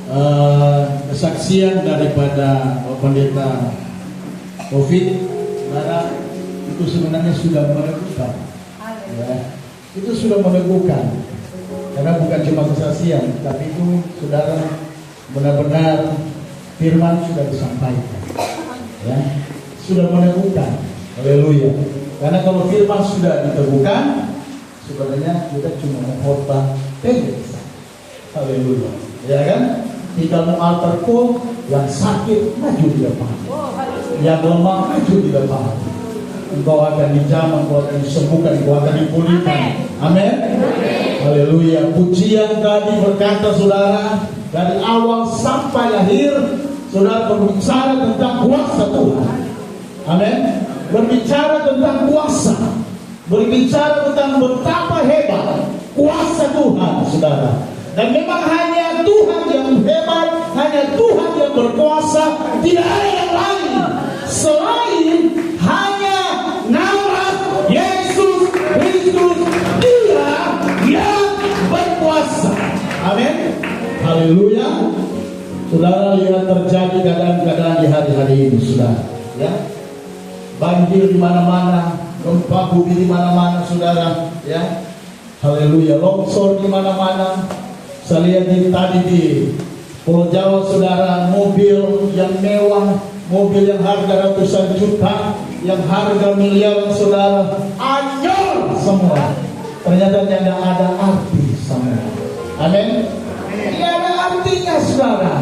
kesaksian daripada pendeta COVID, saudara, itu sebenarnya sudah meneguhkan. Ya, itu sudah meneguhkan. Karena bukan cuma kesaksian, tapi itu saudara benar-benar firman sudah disampaikan. Ya, sudah meneguhkan. Haleluya. Karena kalau firman sudah diteguhkan, sebenarnya kita cuma mengkhotbah tegas. Haleluya. Ya kan? Tinggal mengaltar pun yang sakit maju di depan, yang lemah maju di depan. Engkau akan dijamah, engkau akan disembuhkan, engkau akan dipulihkan. Amin. Haleluya. Pujian tadi berkata saudara, dari awal sampai akhir saudara berbicara tentang kuasa Tuhan. Amin. Berbicara tentang kuasa, berbicara tentang betapa hebat kuasa Tuhan, saudara. Dan memang hanya Tuhan yang hebat, hanya Tuhan yang berkuasa, tidak ada yang lain selain hanya nama Yesus Kristus, Dia yang berkuasa. Amin. Haleluya. Saudara, lihat terjadi keadaan-keadaan di hari-hari ini, saudara. Ya, banjir di mana-mana, gempa bumi di mana-mana, saudara. Ya, haleluya. Longsor di mana-mana. Saya lihat tadi di Pulau Jawa, saudara, mobil yang mewah, mobil yang harga ratusan juta, yang harga miliaran, saudara, anyur semua. Ternyata tidak ada arti semua. Amin. Tidak ada artinya, saudara.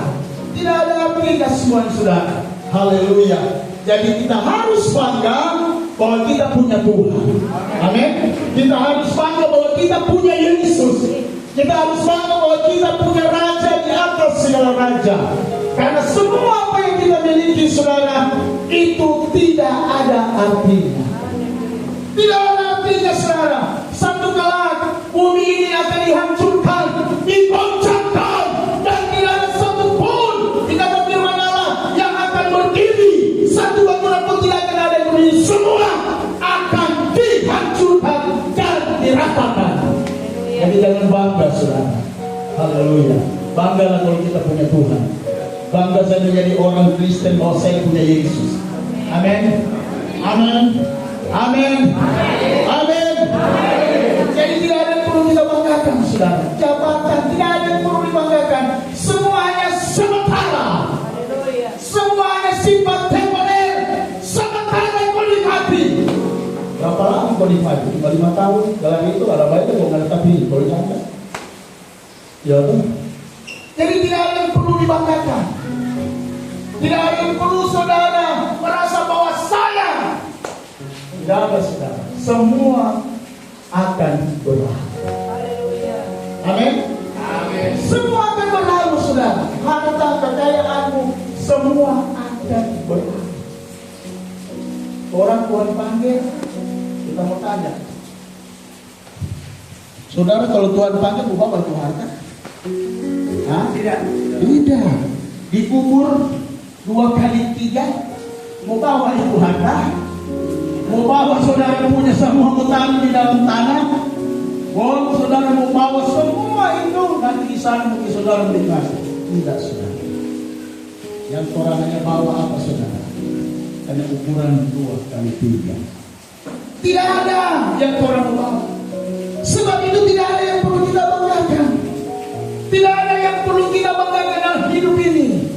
Tidak ada artinya semua, saudara. Haleluya. Jadi kita harus bangga bahwa kita punya Tuhan. Amin. Kita harus bangga bahwa kita punya Yesus. Kita harus bangga bahwa kita punya Raja di atas segala raja. Karena semua apa yang kita miliki, saudara, itu tidak ada artinya. Tidak ada artinya, saudara. Satu kelak bumi ini akan dihancurkan, digoncangkan, dan tidak ada satu pun di kata firman Allah yang akan berdiri. Satu bangunan pun tidak akan ada yang berdiri. Semua akan dihancurkan dan diratakan. Jadi jangan bangga, saudara. Haleluya. Banggalah kalau kita punya Tuhan. Bangga saya menjadi orang Kristen bahwa saya punya Yesus. Amin. Amin. Amin. Amin. Jadi tidak ada yang perlu kita banggakan, saudara. Jabatan tidak ada yang perlu dibanggakan. Semuanya sementara. Semuanya sifat temporer. Sementara yang kau nikmati. Berapa lama kau nikmati? Cuma 5 tahun. Dalam itu ada baiknya kau nggak tapi boleh jangan. Ya tuh. Jadi tidak ada yang perlu dibanggakan. Tidak ada yang perlu saudara merasa bahwa saya. Tidak ada, saudara. Semua akan berlalu. Amin. Amin. Semua akan berlalu, saudara. Harta kekayaanmu semua akan berlalu. Orang Tuhan panggil, kita mau tanya, saudara, kalau Tuhan panggil mau bawa itu harta? Hah? Tidak. Tidak. Dikubur 2 kali 3, mau bawa itu harta? Mau bawa saudara punya semua hutang di dalam tanah? Oh, saudara mau bawa semua itu nanti di sana mungkin saudara dikasih? Tidak, saudara. Yang orang hanya bawa apa, saudara? Hanya ukuran 2 kali 3. Tidak ada yang orang bawa. Sebab itu tidak ada yang perlu kita banggakan. Tidak ada yang perlu kita banggakan dalam hidup ini.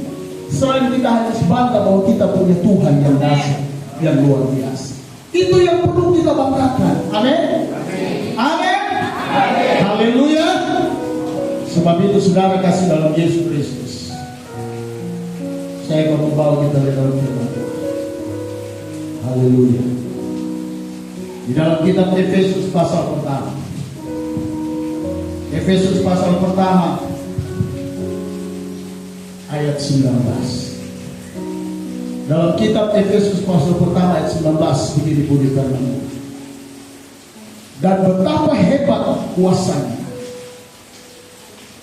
Selain kita harus bangga bahwa kita punya Tuhan yang dahsyat, yang luar biasa. Itu yang perlu kita banggakan. Amin. Amin. Haleluya. Sebab itu saudara kasih dalam Yesus Kristus. Saya akan membawa kita ke dalam firman Tuhan. Haleluya. Di dalam kitab Efesus pasal pertama. Efesus pasal pertama ayat 19. Dalam kitab Efesus pasal pertama ayat 19 begini bunyi firman. Dan betapa hebat kuasanya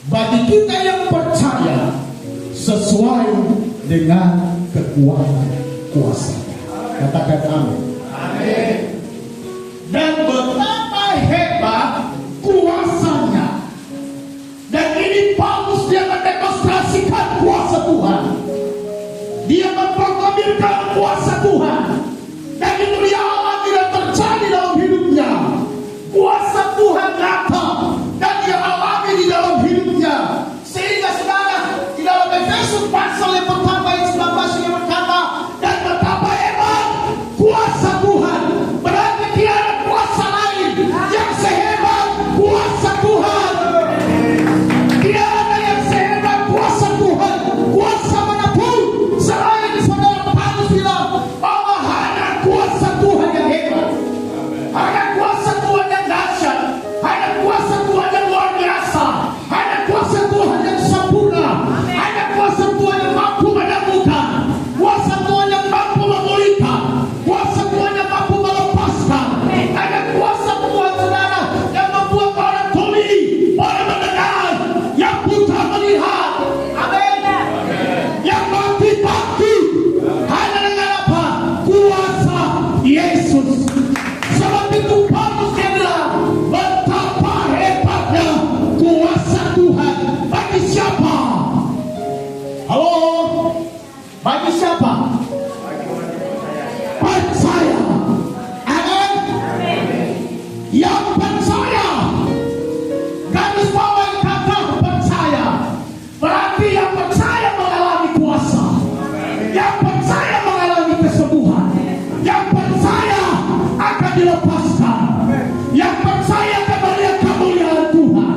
bagi kita yang percaya sesuai dengan kekuatan kuasa-Nya. Katakan amin. Amin. Dan betapa hebat kuasanya. Dan ini Paulus dia mendemonstrasikan Tuhan. Dia memproklamirkan kuasa Tuhan. Dan itu dia alami dan terjadi dalam hidupnya. Kuasa Tuhan nyata dan dia alami di dalam hidupnya. Sehingga saudara, di dalam Efesus pasal yang pertama ayat 19 yang berkata, dan betapa hebat kuasa Tuhan. Berarti tiada kuasa lain yang sehebat kuasa Tuhan. Tiada yang sehebat kuasa Tuhan. Kuasa manapun selain saudara Paulus bilang bahwa hanya kuasa Tuhan yang hebat. Hanya kuasa Tuhan yang dahsyat. Hanya kuasa Tuhan yang luar biasa. Hanya kuasa Tuhan yang sempurna. Hanya kuasa Tuhan yang mampu menemukan. Kuasa Tuhan yang mampu memulihkan. Kuasa Tuhan yang mampu melepaskan. Hanya kuasa Tuhan saudara yang membuat orang tuli, orang mendengar, yang buta melihat. Amin. Yang mati bangkit. Hanya dengan apa? Kuasa Yesus. Sebab itu Paulus dia bilang, betapa hebatnya kuasa Tuhan bagi siapa? Halo? Bagi siapa? Percaya. Amin. Yang percaya. Garis bawah kata percaya. Berarti yang percaya mengalami kuasa. Yang percaya mengalami kesembuhan. Yang percaya akan dilepaskan. Yang percaya akan melihat kemuliaan Tuhan.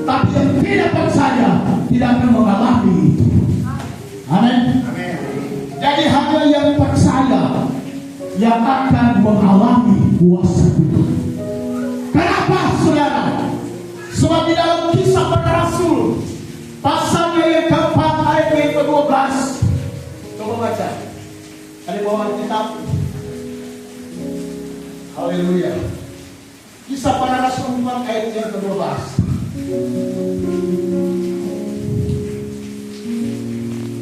Tapi yang tidak percaya tidak akan mengalami itu. Amin. Jadi hanya yang percaya yang akan mengalami kuasa Tuhan. Kenapa saudara? Sebab di dalam Kisah Para Rasul pasalnya yang keempat ayat yang ke-12. Coba baca. Ada bawa kitab. Haleluya. Kisah Para Rasul 4 ayat yang ke-12.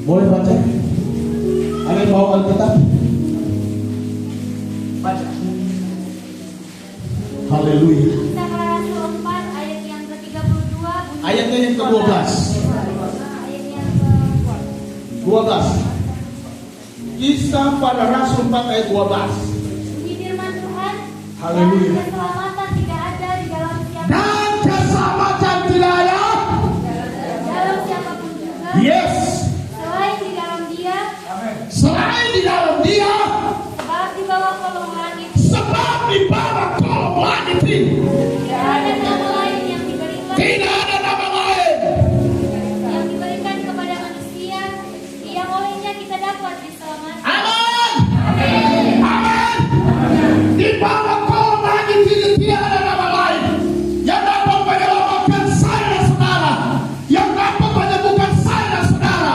Boleh baca? Ada yang bawa Alkitab? Baca. Haleluya. Kisah Para Rasul 4 ayat yang ke-32. Ayatnya yang ke-12. Ayat yang ke-12. 12. Kisah Para Rasul 4 ayat 12. Bunyi firman Tuhan. Haleluya. Dan keselamatan tidak ada di dalam siapa. Dan keselamatan tidak ada. Dalam siapapun juga. Yes. Selain di dalam Dia. Selain di dalam Dia. Sebab di bawah kolong langit. Sebab di bawah kolong langit ini Tidak ada nama lain yang diberikan. tidak ada nama lain Yang diberikan kepada manusia. Yang olehnya kita dapat diselamatkan. Amin. Amin. Di bawah kolong langit ini tidak ada nama lain yang dapat menyelamatkan saya dan saudara, yang dapat menyembuhkan saya dan saudara,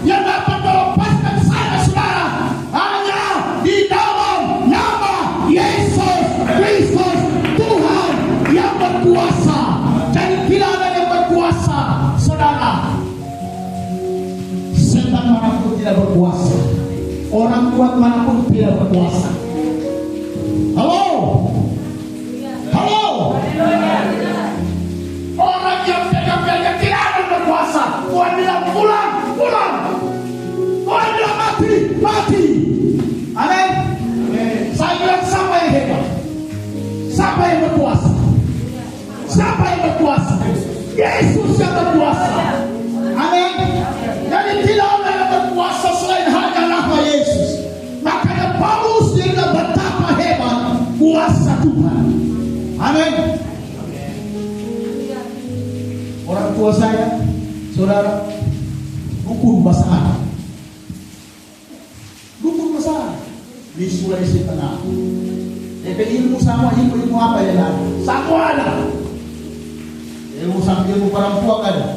yang dapat melepaskan saya dan saudara, hanya di dalam nama Yesus Kristus Tuhan yang berkuasa. Jadi tidak ada yang berkuasa saudara. Setan manapun tidak berkuasa. Orang kuat manapun tidak berkuasa. Halo? Halo? Orang yang pegang-pegang tidak ada berkuasa. Tuhan bilang pulang, pulang. Tuhan bilang mati, mati. Amin. Saya bilang siapa yang hebat? Siapa yang berkuasa? Siapa yang berkuasa? Yesus yang berkuasa. Amin. Jadi tidak ada yang berkuasa selain hanya nama Yesus. Makanya Paulus dia bilang betapa hebat kuasa Tuhan. Amin. Orang tua saya, saudara, dukun bahasa Arab. Dukun bahasa Arab di Sulawesi Tengah. DP ilmu sama ilmu apa ya? Sama ada. Ilmu sama ilmu perempuan ada.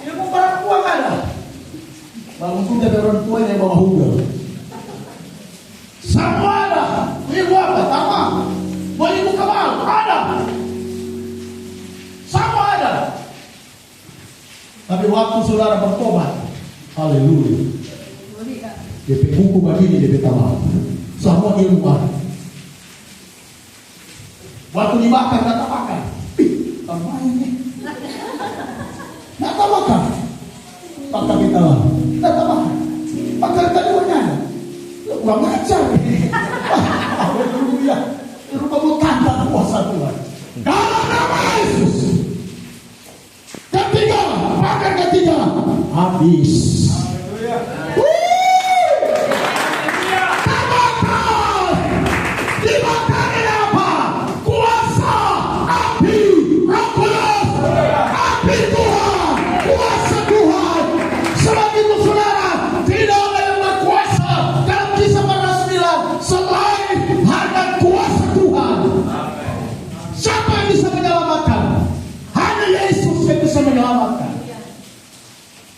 Ilmu perempuan ada. Bangun pun dari orang tua yang bawa huga. Sama ada. Ilmu apa? Sama. Mau ilmu kebal? Ada. Sama ada. Tapi waktu saudara bertobat, haleluya. DP buku begini DP tamat. Semua ilmu ada. Waktu dibakar kata bakar. Tambahin ajar. Haleluya. Itu kamu tanda kuasa Tuhan. Dalam nama Yesus. Ketiga, pagar ketiga, habis. Menyelamatkan.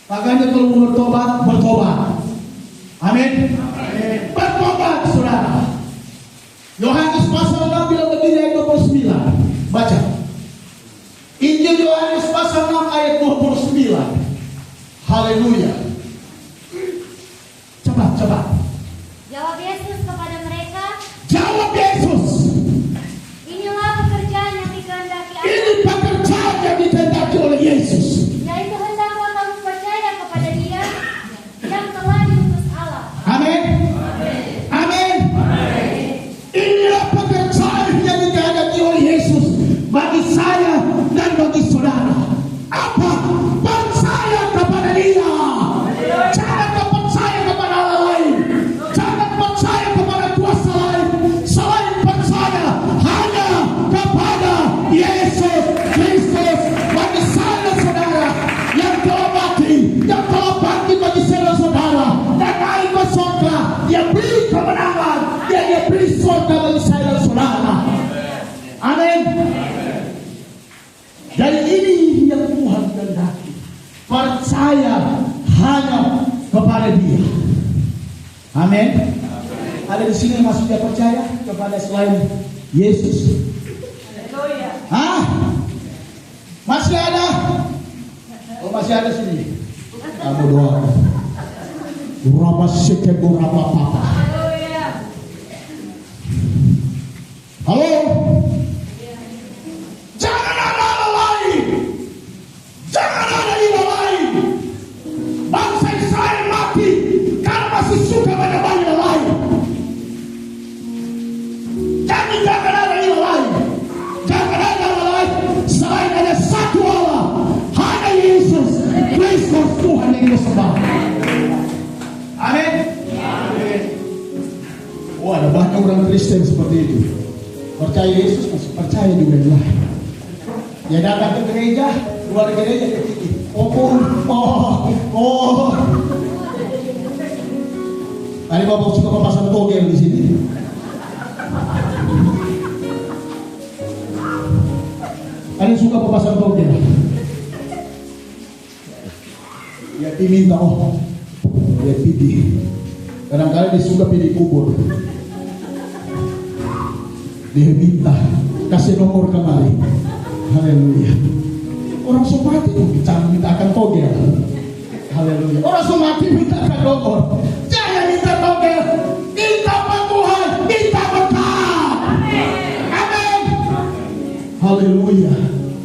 Makanya kalau mau bertobat, bertobat. Amin. Bertobat, saudara. Yohanes pasal 6 bilang begini ayat 29. Baca. Injil Yohanes pasal 6 ayat 29. Haleluya. Cepat. Jawab Yesus kepada mereka. Jawab Yesus. Inilah pekerjaan yang dikehendaki Allah. Ini pekerjaan yang dikehendaki oleh Yesus. Yaitu hendaklah kamu percaya kepada Dia yang telah diutus Allah. Amin. Inilah pekerjaan yang dikehendaki oleh Yesus bagi saya dan bagi saudara. Apa? Percaya kepada Dia. Jangan percaya kepada Allah lain. Jangan percaya kepada kuasa lain. Selain percaya hanya kepada Yesus Kristus bagi saya dan saudara yang telah mati, yang telah bangkit bagi saya dan saudara, dan naik ke surga. Dia beri kemenangan, dia beri surga bagi saya dan saudara. Amin. Jadi ini yang Tuhan kehendaki. Percaya hanya kepada Dia. Amin. Ada di sini yang masih tidak percaya kepada selain Yesus? Hah? Masih ada? Oh, masih ada sini. Kamu doa. Berapa sikit, berapa papa. Halo? Jangan ada Allah lain. Jangan ada ilah lain. Bangsa Israel mati karena masih suka menyembah ilah lain. Jadi jangan ada ilah lain. Jangan ada Allah lain. Selain ada satu Allah, hanya Yesus Kristus Tuhan yang kita sembah. Amin. Oh, ada banyak orang Kristen seperti itu. Percaya Yesus masih percaya juga yang lain. Dia datang ke gereja, keluar gereja ketik. Oh. Tadi Bapak suka pasang togel di sini. Kalian suka pasang togel? Ya diminta dia pilih. Kadang-kadang dia suka pilih kubur. Dia minta kasih nomor kemari. Haleluya. Orang somati jangan mintakan togel. Haleluya. Orang somati mintakan nomor. Jangan minta togel. Minta Tuhan, minta berkat. Amin. Haleluya.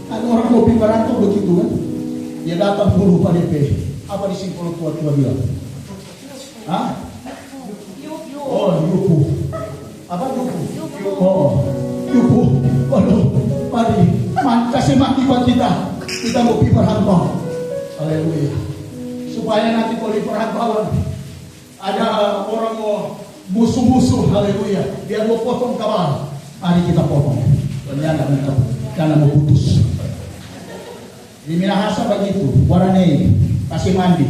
Ada orang kopi merantau begitu kan? Dia datang dulu Pak DP. Apa di sini kalau tua-tua bilang? Hah? Oh, yupu. Apa yupu? Oh, yupu. Waduh, mari kasih mati buat kita. Kita mau pergi perantauan. Haleluya. Supaya nanti kalau di perantauan ada orang mau musuh-musuh, haleluya. Biar mau potong kabar. Mari kita potong. Jangan mau putus. Di Minahasa begitu. Warnanya kasih mandi,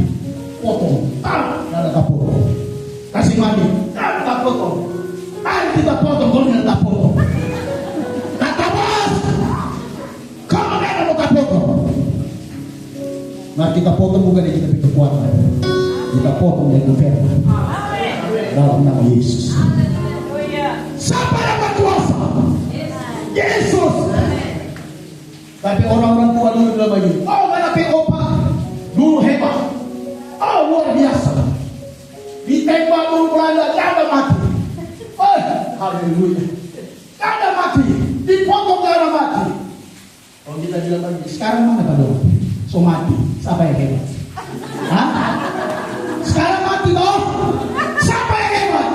potong, nggak ada potong. Kasih mandi, nggak ada potong. Mari kita potong, kalau nggak ada potong. Kata bos, kalau nggak ada potong. Mari kita potong bukan yang kita pikir kekuatan. Kita potong dengan firman. Dalam nama Yesus. Siapa yang berkuasa? Yesus. Tapi orang-orang tua dulu bilang begini, oh mana opa dulu hebat, oh luar biasa, ditembak dulu Belanda, gak ada mati. Oh, haleluya, gak ada mati, dipotong gak ada mati. Kalau kita bilang begini, sekarang mana pada orang? So mati, siapa yang hebat? Hah? Sekarang mati toh? Siapa yang hebat?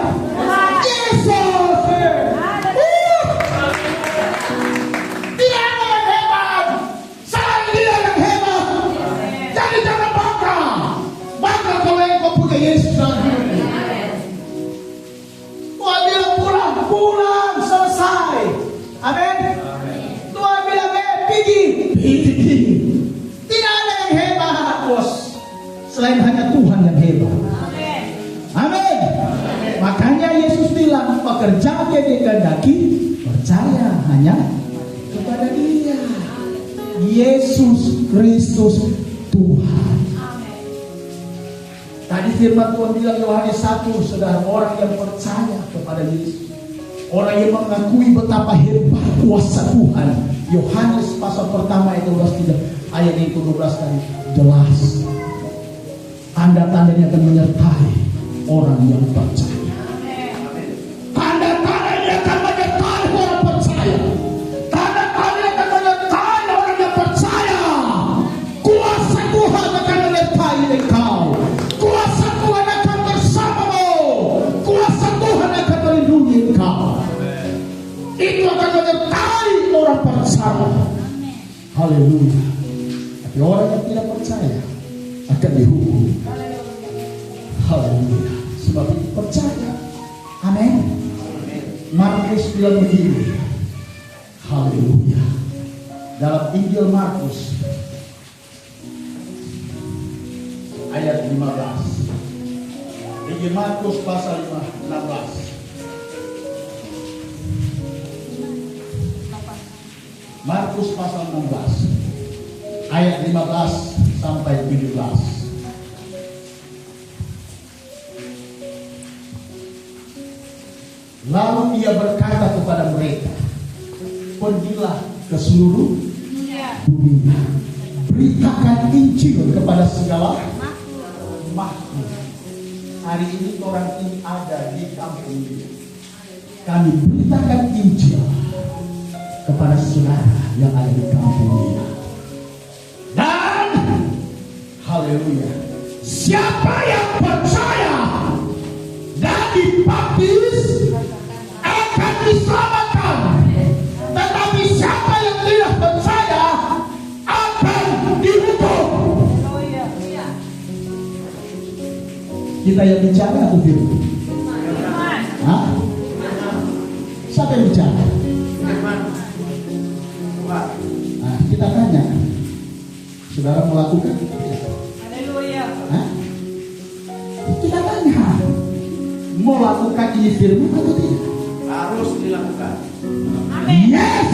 Tidak ada yang hebat, bos, selain hanya Tuhan yang hebat. Amin. Makanya Yesus bilang, pekerjaan yang dikehendaki percaya hanya kepada Dia, Yesus Kristus Tuhan. Tadi firman Tuhan bilang Yohanes 1, saudara, orang yang percaya kepada Yesus, orang yang mengakui betapa hebat kuasa Tuhan. Yohanes pasal pertama ayat 12 ayat 12 tadi jelas. Tanda-tandanya akan menyertai orang yang percaya. Tanda-tandanya akan menyertai orang percaya. Tanda-tandanya akan menyertai orang yang percaya. Kuasa Tuhan akan menyertai engkau. Kuasa Tuhan akan bersamamu. Kuasa Tuhan akan melindungi engkau. Itu akan menyertai orang percaya. Haleluya. Tapi orang yang tidak percaya akan dihukum. Haleluya. Sebab itu percaya. Amin. Markus bilang begini. Haleluya. Dalam Injil Markus ayat 15. Injil Markus pasal 16. Markus pasal 16 ayat 15 sampai 17. Lalu ia berkata kepada mereka, pergilah ke seluruh dunia, beritakan Injil kepada segala makhluk. Hari ini orang ini ada di kampung ini. Kami beritakan Injil kepada saudara yang ada di kampung ini. Dan haleluya, siapa yang percaya dan dibaptis akan diselamatkan, tetapi siapa yang tidak percaya akan dihukum. Kita yang bicara atau firman? Hah? Siapa yang bicara? Nah, kita tanya, saudara melakukan? Haleluya. Hah? Kita tanya, mau lakukan ini firman atau tidak? Harus dilakukan. Amin. Yes.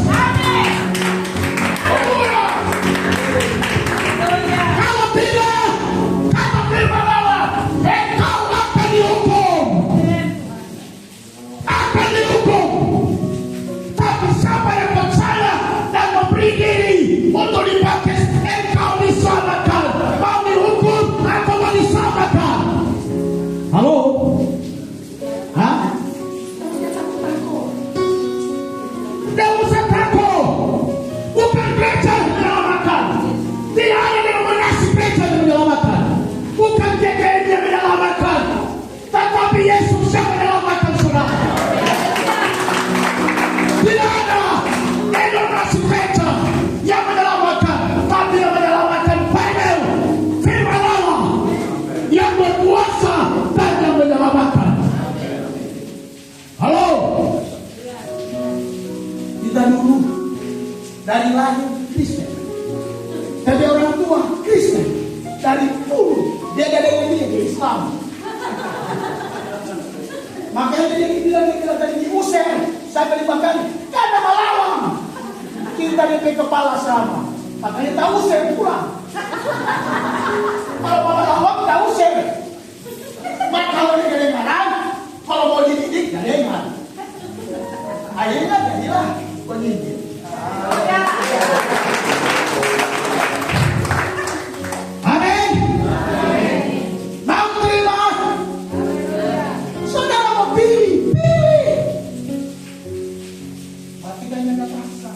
Amin. Haleluya. Haleluya. Kalau tidak, kata firman Allah, engkau akan dihukum. Akan dihukum. Tapi siapa yang percaya dan memberi diri untuk dibaptis, engkau diselamatkan. Mau dihukum atau mau diselamatkan? Halo? Hah? Tidak usah takut. Bukan gereja yang menyelamatkan. Tidak ada denominasi gereja yang menyelamatkan. Bukan GKI yang menyelamatkan. Tetapi Yesus yang menyelamatkan saudara. Tidak ada denominasi gereja yang menyelamatkan. Tapi yang menyelamatkan Bible, firman Allah yang berkuasa dan yang menyelamatkan. Halo? Kita dulu dari lahir Kristen, dari orang tua Kristen, dari dulu dia dia Islam. Makanya dia bilang kita tadi diusir sampai 5 kali karena melawan. Kita DP kepala sama, makanya tak usir pulang. Kalau mau melawan tak usir. Mak kalau dia kedengaran, kalau mau dididik kedengaran. Akhirnya jadilah pendidik. Amin. Mau terima? Saudara mau pilih. Tapi kita nggak paksa.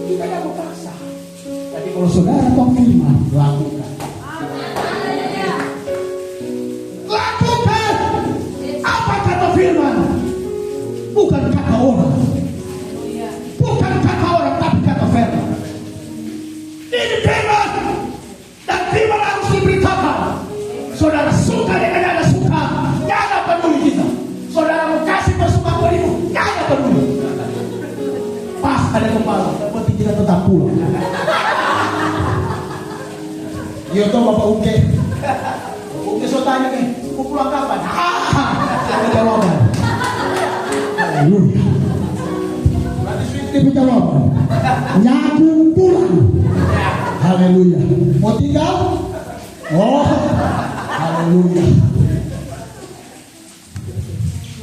Kita nggak mau paksa. Tapi kalau saudara mau firman, lakukan. Lakukan. Apa kata firman? Bukan kata orang. Bukan kata orang, tapi kata firman. Ini firman. Dan firman harus diberitakan. Saudara suka dengan ada suka, jangan peduli kita. Saudara mau kasih bersuka beribu, jangan peduli. Pasti ada kepala. Yang penting kita tetap pulang. Iya toh Bapak Uke. Uke so tanya nih, mau pulang kapan? Ada jawaban. Haleluya. Berarti Sweety jawaban. Nyambung pulang. Haleluya. Mau tinggal? Oh, haleluya.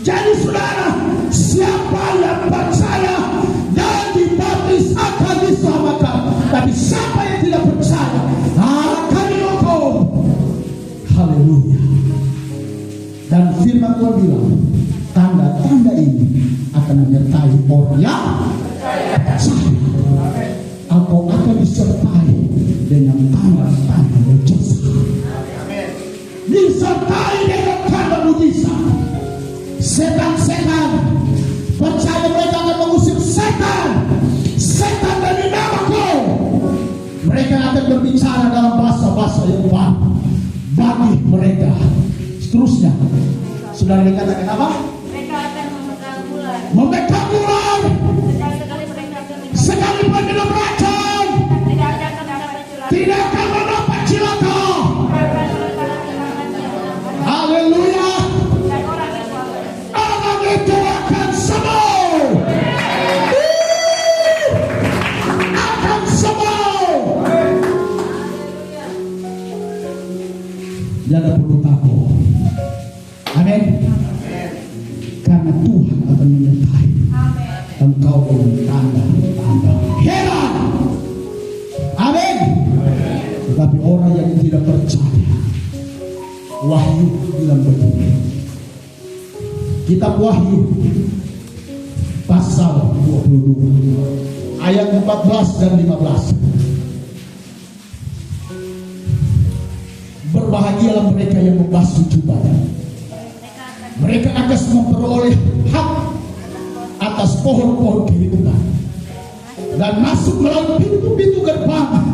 Jadi saudara, siapa yang percaya dan dibaptis akan diselamatkan. Tapi siapa yang tidak percaya akan dihukum. Haleluya. Dan firman Tuhan bilang, tanda-tanda ini akan menyertai orang yang percaya. Atau akan disertai dengan tanda-tanda mujizat. Disertai dengan tanda mujizat. Setan-setan percaya mereka akan mengusir setan. Setan dari namaku. Mereka akan berbicara dalam bahasa-bahasa yang baru bagi mereka. Seterusnya, saudara dikatakan apa? Mereka akan memegang ular. Memegang ular. Sekali mereka akan minum. Sekalipun minum racun, Tidak akan mendapat celaka. tidak akan mendapat cilaka. Akan meletakkan tangannya. Haleluya. Dan orang itu akan Orang itu akan sembuh. Akan sembuh. Jangan perlu takut. Amin. Karena Tuhan akan menyertai engkau dengan tanda-tanda heran. Amin. Tetapi orang yang tidak percaya, Wahyu bilang begini. Kitab Wahyu pasal 22 ayat 14 dan 15. Berbahagialah mereka yang membasuh jubah. Mereka akan memperoleh hak atas pohon-pohon kehidupan dan masuk melalui pintu-pintu gerbang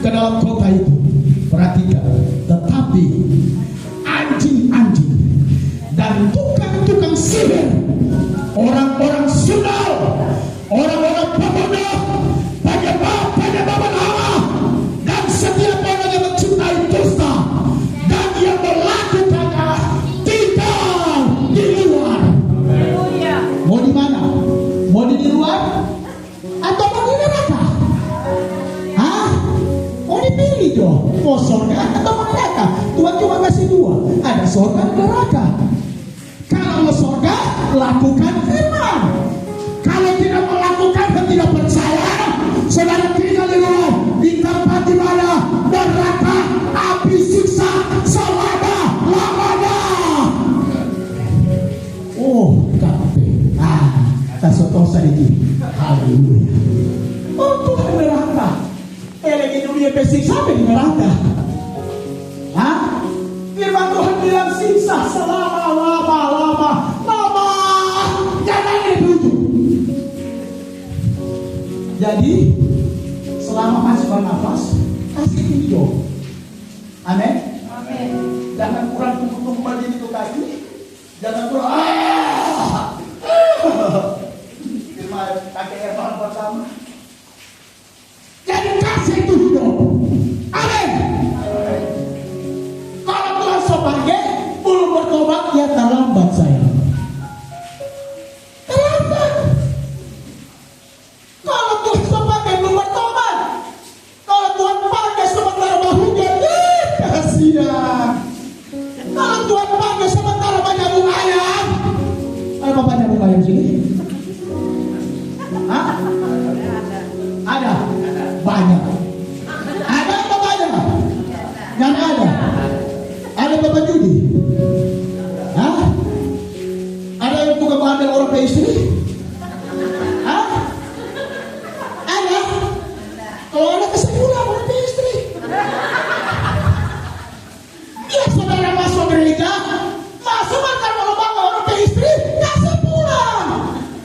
ke dalam kota itu. Perhatikan, tetapi anjing-anjing dan tukang-tukang sihir, orang-orang sundal, orang-orang pembunuh, penyebab Allah, dan setiap orang yang mencintai dusta dan yang melakukannya tinggal di luar. Haleluya. Mau di mana? Mau di luar atau mau di neraka? Hah? Mau dipilih dong. Mau surga atau mau neraka? Tuhan cuma kasih dua. Ada surga dan neraka. Kalau mau surga, lakukan firman. Kalau tidak melakukan dan tidak percaya, saudara tinggal di luar, di tempat di mana neraka, api siksa selama-lamanya. Oh, kafe. Tak sotosa ini. Haleluya. Oh, Tuhan neraka. Lagi dunia bersiksa di neraka. Hah? Firman Tuhan bilang siksa selama-lama. Jangan itu. Jadi selama masih bernafas, kasih hidup. Amin. Amin. Jangan kurang tumpuk balik itu kaki. Jangan kurang. Firman kakek Evan pertama. Jadi kasih itu hidup. Amin. Kalau Tuhan sebagai belum bertobat, ya terlambat saya. Terlambat. Kalau Tuhan sebagai belum bertobat, kalau Tuhan pakai sementara bahunya, kasihan. Kalau Tuhan pakai sementara banyak bunga ayam, ada banyak bunga ayam sini? Hah? Ada. Banyak. Ada apa banyak? Yang ada. Ada bapak judi. Hah? Ada yang tukang mengambil orang ke istri? Hah? Ada. Kalau ada kesimpulan orang ke istri. Ya saudara masuk gereja, masuk makan malam orang ke istri, kasih pulang.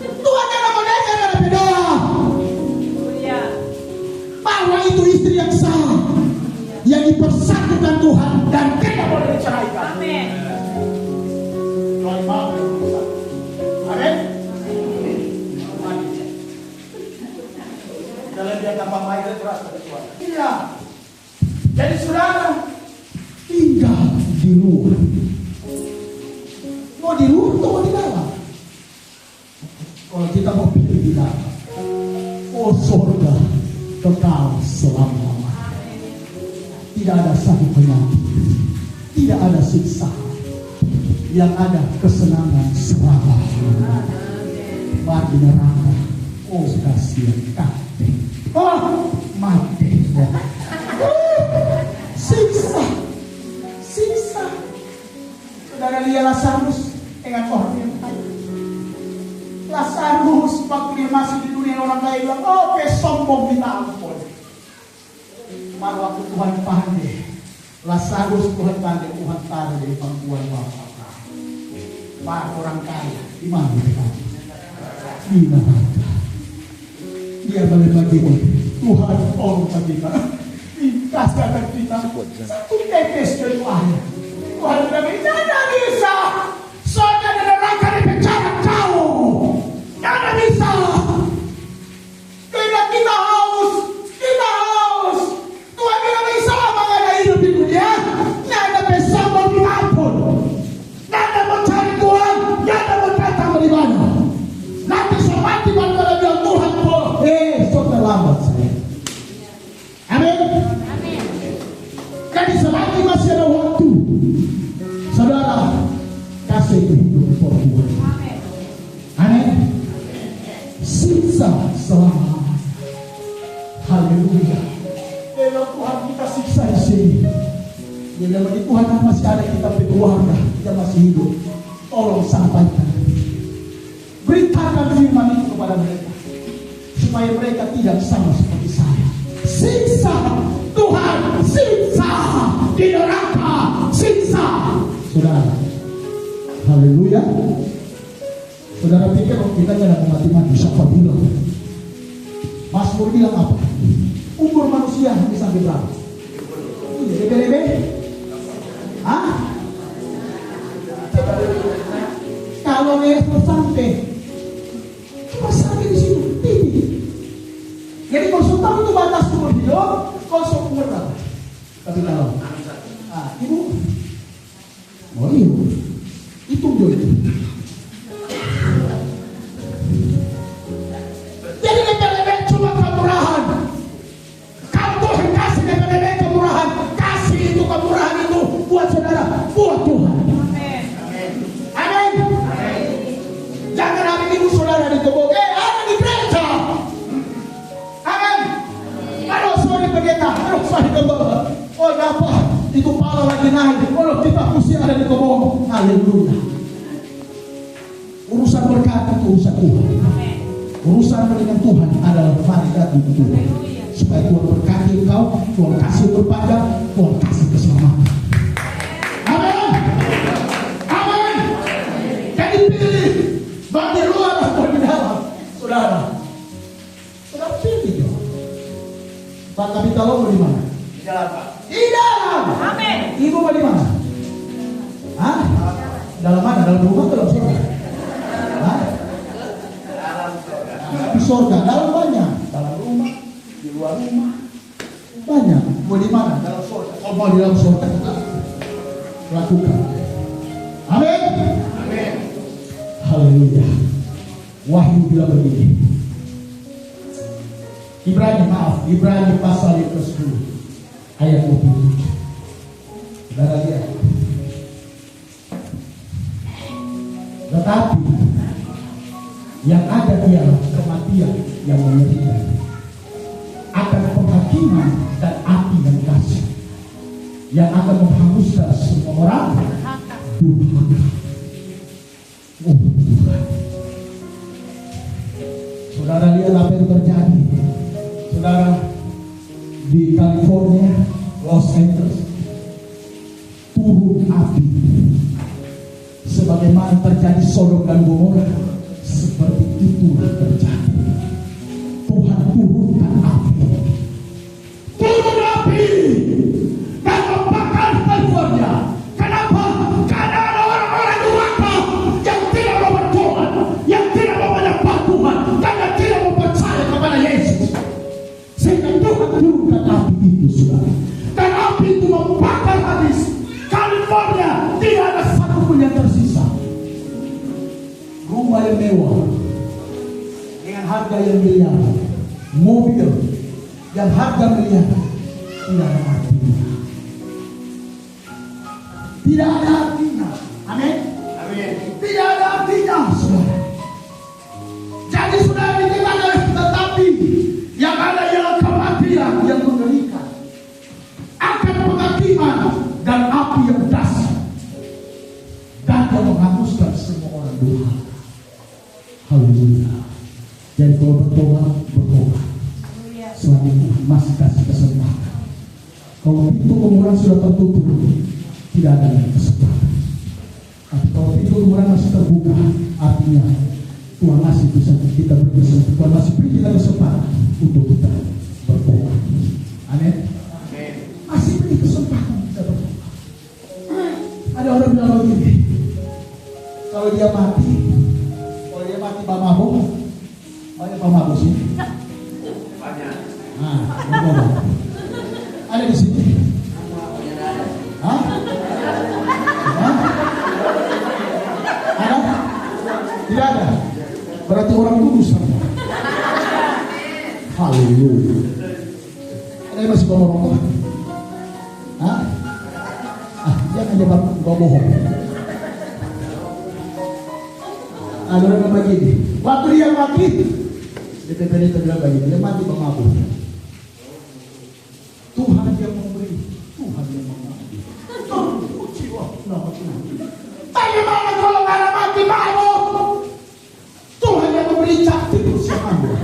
Tuhan yang namanya ada beda. Haleluya. Bahwa itu istri yang sah, yang dipersatukan Tuhan dan tidak boleh diceraikan. Amin. Amin. Dalam dia tanpa main keras dari Tuhan. Iya. Jadi saudara tinggal di luar. Mau di luar atau mau di dalam? Kalau kita mau pilih di dalam, oh surga kekal selama-lamanya. Tidak ada sakit penyakit, tidak ada siksa, yang ada kesenangan selama-lamanya. Bagi neraka, oh kasihan kate, oh mati, siksa. Saudara lihat Lazarus dengan orang yang kaya. Lazarus waktu dia masih di dunia orang kaya bilang, oke sombong minta ampun. Pada waktu Tuhan pandai, Lazarus Tuhan pandai, Tuhan taruh dari pangkuan Bapak. Pak orang kaya, di mana dia? Di neraka. Dia boleh bagi Tuhan tolong bagi kita. Kasihkan kita satu tetes dari air. Tuhan bilang, tidak bisa. Soalnya di neraka dipenjara kau. Tidak bisa. Tidak, kita haus. Tuhan tidak bisa mengada hidup di dunia. Tidak ada bersama diampun. Tidak ada mau cari Tuhan. Tidak ada mau datang dari mana. Nanti semati pada bilang Tuhan tolong. So terlambat saya. Amin. Jadi selagi masih ada waktu, saudara kasih hidup untuk Tuhan. Amin. Siksa selama. Haleluya. Kalau Tuhan kita siksa di sini, bila Tuhan masih ada kita berkeluarga, kita masih hidup, tolong sampaikan, beritakan firman itu kepada mereka, supaya mereka tidak sama seperti saya. Siksa Tuhan, siksa di neraka, siksa. Saudara, haleluya. Saudara pikir kita tidak mau mati-mati, siapa bilang? Mazmur bilang apa? Umur manusia bisa sampai berapa? Lebe-lebe? Hah? Kalau level sampai, cuma sampai di sini, tinggi. Jadi kalau tahu itu batas umur hidup, kalau umur berapa? Tapi tahu. Ibu, oh iya, itu dulu. Jadi lebe-lebe cuma kemurahan. Kalau Tuhan kasih lebe-lebe kemurahan, kasih itu kemurahan itu buat saudara, buat Tuhan. Amin. Jangan ambil ibu saudara di tembok, ada di gereja. Amin. Kalau sorry pendeta, kalau sorry gembala, oh apa? Itu pala lagi naik. Kalau kita pusing ada di tembok, haleluya. Urusan berkat itu urusan Tuhan. Urusan dengan Tuhan adalah mari datang ke Tuhan. Supaya Tuhan berkati engkau, Tuhan kasih berpanjang, Tuhan kasih keselamatan. Amin. Amin. Jadi pilih bagi luar atau di dalam, saudara. Saudara pilih dong. Pak Kapitalo mau di mana? Di dalam, Pak. Di dalam. Amin. Ibu mau di mana? Hah? Dalam mana? Dalam rumah atau dalam surga? Hah? Di surga. Dalam banyak. Dalam rumah, di luar rumah. Banyak. Mau di mana? Dalam surga. Kalau mau di dalam surga, lakukan. Amin. Amin. Haleluya. Wahyu bilang begini. Ibrani pasal yang ke-10 ayat 27. Saudara lihat. Tetapi yang ada ialah kematian yang mengerikan, akan penghakiman dan api yang kasih yang akan menghanguskan semua orang durhaka. Oh Tuhan. Saudara lihat apa yang terjadi. Saudara di California, Los Angeles, turun api. Sebagaimana terjadi Sodom dan Gomora, seperti itu terjadi. Tuhan turunkan api. Turun api dan membakar California. Kenapa? Karena ada orang-orang durhaka yang tidak mau bertobat, yang tidak mau menyembah Tuhan, dan yang tidak mau percaya kepada Yesus. saudara. Dan api itu membakar habis. California tidak ada satu pun yang tersisa. Rumah yang mewah dengan harga yang miliaran, mobil yang harga miliaran, tidak ada artinya. Tidak ada artinya. Amin. Amin. Tidak ada artinya, saudara. Jadi saudara dikatakan, tetapi yang ada ialah kematian yang mengerikan, akan penghakiman dan api yang dahsyat, dan yang menghanguskan semua orang durhaka. Haleluya. Jadi kalau bertobat, selama Tuhan masih kasih kesempatan. Kalau pintu kemuran sudah tertutup, tidak ada lagi kesempatan. Tapi kalau pintu kemuran masih terbuka, artinya Tuhan masih bisa kita beri kesempatan. Tuhan masih beri kita kesempatan untuk kita bertobat. Amin. Masih beri kesempatan kita bertobat. Ada orang bilang begini, kalau dia mati Pak Mabuk, banyak Pak Mabuk sih. Banyak. Nah, ada di sini. Hah? Hah? Ada? Tidak ada. Berarti orang lulus sama. Haleluya. Ada yang masih ngomong? Hah? Jangan jawab bohong. Ada orang begini, waktu dia mati, DPPD itu bilang begini, dia mati pemabuk. Tuhan yang memberi, Tuhan yang mengambil. Bagaimana kalau nggak ada mati mabuk? Tuhan yang memberi cantik usia mabuk.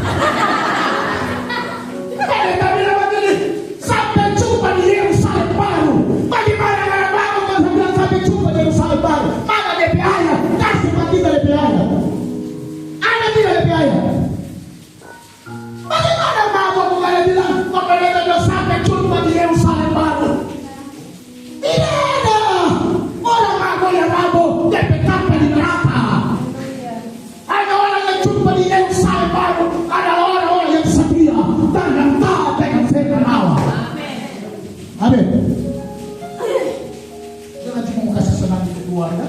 Mereka bilang begini, sampai jumpa di Yerusalem baru. Bagaimana nggak ada mabuk? Mereka bilang sampai jumpa di Yerusalem baru. Mana DP ayah? Kasih mati kita DP ayah. Tidak lebih ayah. Bagaimana mabuk bukan bilang mereka sudah sampai jumpa di Yerusalem baru? Tidak ada orang mabuk yang mabuk DPKP di neraka. Hanya orang yang jumpa di Yerusalem baru adalah orang-orang yang setia dan yang taat dengan firman Allah. Amin. Jangan cuma mau kasih senang di keluarga,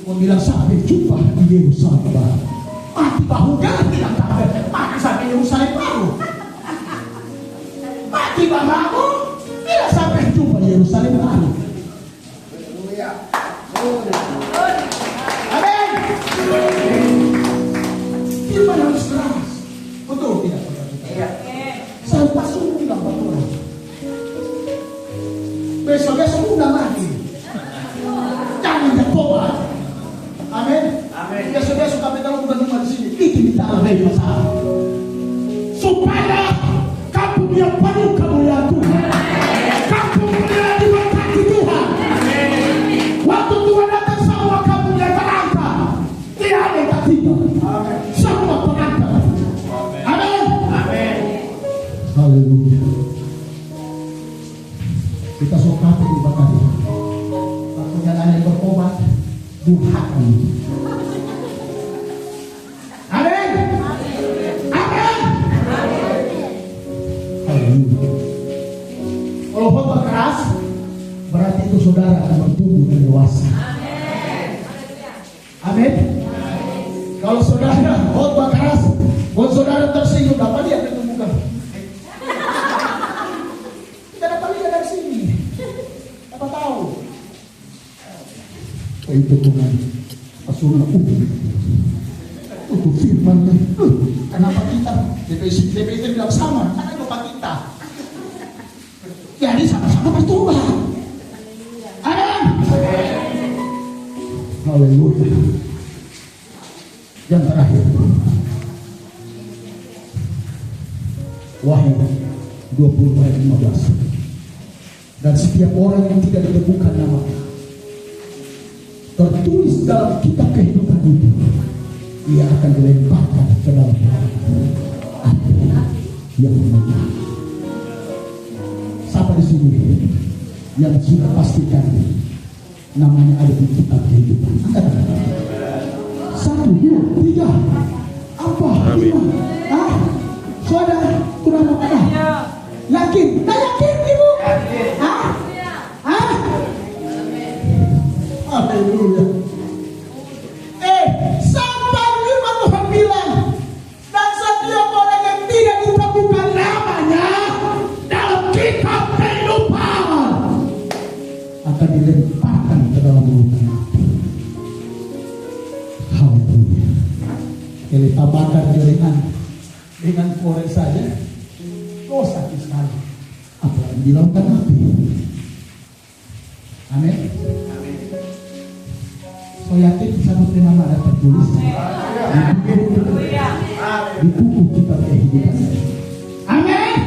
mau bilang sampai jumpa di Yerusalem baru. Mati bahu kan tidak tahu. Mati sampai Yerusalem baru. Mati bahu tidak sampai jumpa di Yerusalem baru. Amin. Firman harus keras. Betul tidak? Iya. Saya pasti undang betul. Besok undang lagi. Jangan bertobat. Amin. Amin. Besok kami tahu bukan cuma di sini. Itu kita alami masalah. Supaya kamu yang penuh kemuliaan Tuhan. Kamu mulai diberkati Tuhan. Waktu Tuhan datang semua kamu yang terangkat. Tidak ada yang tak tinggal. Semua terangkat. Amin. Amin. Haleluya. Kita sokati ibadah. Waktunya ada yang bertobat. Durhaka. Amin. Amin. Haleluya. Kalau khotbah keras, berarti itu saudara akan bertumbuh dan dewasa. Amin. Kalau saudara khotbah keras, buat saudara tersinggung, dapat dia ketemukan. Kita dapat lihat dari sini. Apa tahu? Itu Tuhan asuran itu firman. Kenapa kita DPI bilang sama? Karena lupa kita. Jadi sama-sama bertobat. Amin. Haleluya. Yang terakhir, Wahyu 20 ayat 15. Dan setiap orang yang tidak ditemukan namanya tertulis dalam kitab kehidupan itu, ia akan dilemparkan ke dalam api yang menyala. Siapa di sini yang sudah pastikan namanya ada di kitab kehidupan? Angkat tangan. 1, 2, 3, 4, 5. Saudara, kurang apa? Yakin? Nah, yakin. Hah? Hah? Haleluya. Sampai firman Tuhan bilang, dan setiap orang yang tidak ditemukan namanya dalam kitab kehidupan akan dilemparkan ke dalam lautan api. Haleluya. Jadi tambahkan dengan korek saja, sakit sekali. Apalagi di lautan api. Amin. So yakin sabut nama ada tertulis di buku kitab kehidupan. Amin.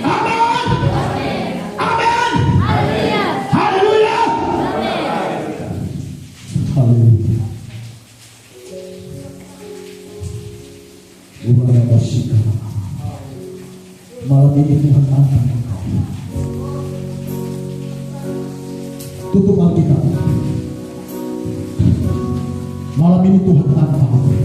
Amin. Amin. Haleluya. Haleluya. Luar biasa. Malam ini Tuhan tantang engkau. Tutup Alkitab. Malam ini Tuhan tantang.